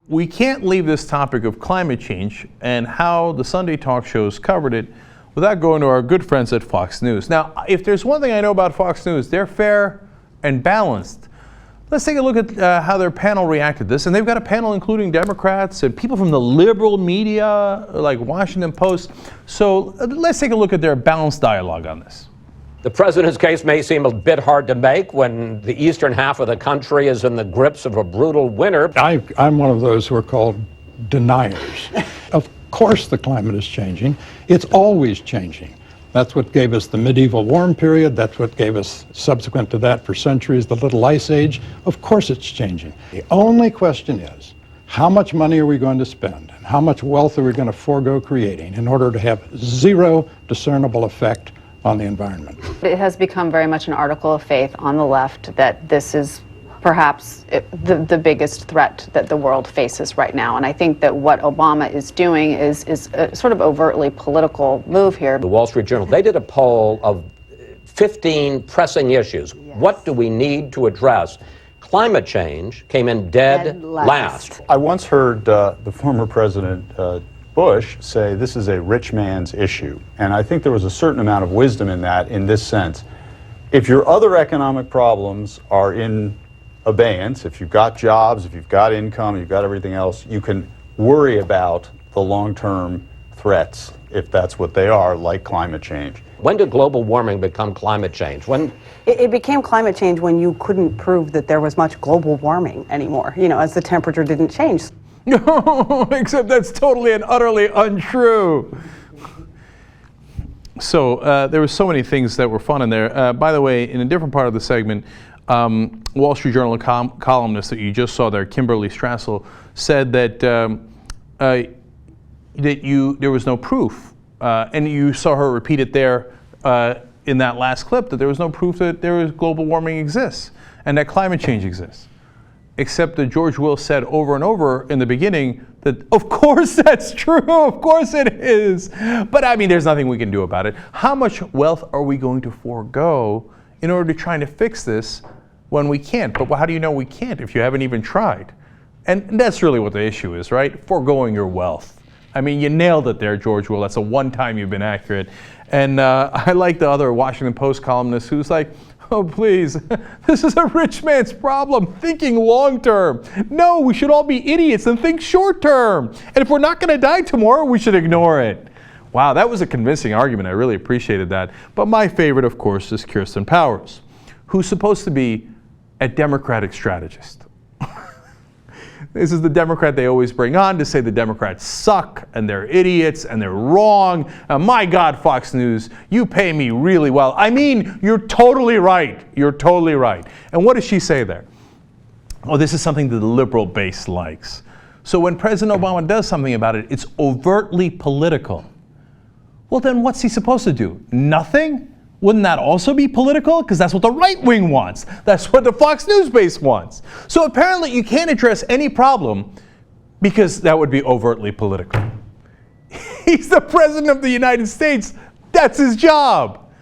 We can't leave this topic of climate change and how the Sunday talk shows covered it without going to our good friends at Fox News. Now, if there's one thing I know about Fox News, they're fair and balanced. Let's take a look at how their panel reacted to this. And they've got a panel including Democrats and people from the liberal media like Washington Post. So let's take a look at their balanced dialogue on this. The president's case may seem a bit hard to make when the eastern half of the country is in the grips of a brutal winter. I'm one of those who are called deniers. Of course the climate is changing. It's always changing. That's what gave us the medieval warm period. That's what gave us, subsequent to that for centuries, the Little Ice Age. Of course it's changing. The only question is, how much money are we going to spend? And how much wealth are we going to forego creating in order to have zero discernible effect on the environment? It has become very much an article of faith on the left that this is perhaps the biggest threat that the world faces right now. And I think that what Obama is doing is a sort of overtly political move here. The Wall Street Journal, they did a poll of 15 pressing issues. Yes. What do we need to address? Climate change came in dead last. I once heard the former president Bush say this is a rich man's issue. And I think there was a certain amount of wisdom in that, in this sense. If your other economic problems are in abeyance, if you've got jobs, if you've got income, you've got everything else, you can worry about the long-term threats, if that's what they are, like climate change. When did global warming become climate change? When it became climate change when you couldn't prove that there was much global warming anymore, as the temperature didn't change. No, except that's totally and utterly untrue. So there were so many things that were fun in there. By the way, in a different part of the segment, Wall Street Journal columnist that you just saw there, Kimberly Strassel, said that there was no proof, and you saw her repeat it there in that last clip, that there was no proof that global warming exists and that climate change exists. Except that George Will said over and over in the beginning that, of course that's true, of course it is. But I mean, there's nothing we can do about it. How much wealth are we going to forego in order to try to fix this when we can't? But how do you know we can't if you haven't even tried? And that's really what the issue is, right? Foregoing your wealth. I mean, you nailed it there, George Will. That's the one time you've been accurate. And I like the other Washington Post columnist who's like, oh, please, this is a rich man's problem, thinking long term. No, we should all be idiots and think short term. And if we're not going to die tomorrow, we should ignore it. Wow, that was a convincing argument. I really appreciated that. But my favorite, of course, is Kirsten Powers, who's supposed to be a Democratic strategist. This is the Democrat they always bring on to say the Democrats suck and they're idiots and they're wrong. My God, Fox News, you pay me really well. I mean, you're totally right. You're totally right. And what does she say there? Oh, this is something that the liberal base likes. So when President Obama does something about it, it's overtly political. Well, then what's he supposed to do? Nothing? Wouldn't that also be political? Because that's what the right wing wants. That's what the Fox News base wants. So apparently you can't address any problem because that would be overtly political. He's the president of the United States. That's his job.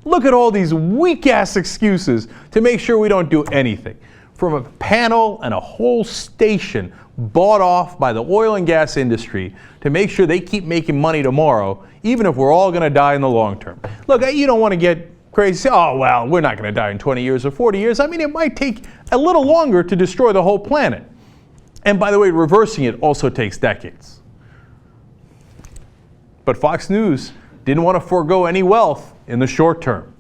Look at all these weak-ass excuses to make sure we don't do anything. From a panel and a whole station bought off by the oil and gas industry to make sure they keep making money tomorrow, even if we're all going to die in the long term. Look, you don't want to get crazy. Oh, well, we're not going to die in 20 years or 40 years. I mean, it might take a little longer to destroy the whole planet. And by the way, reversing it also takes decades. But Fox News didn't want to forego any wealth in the short term.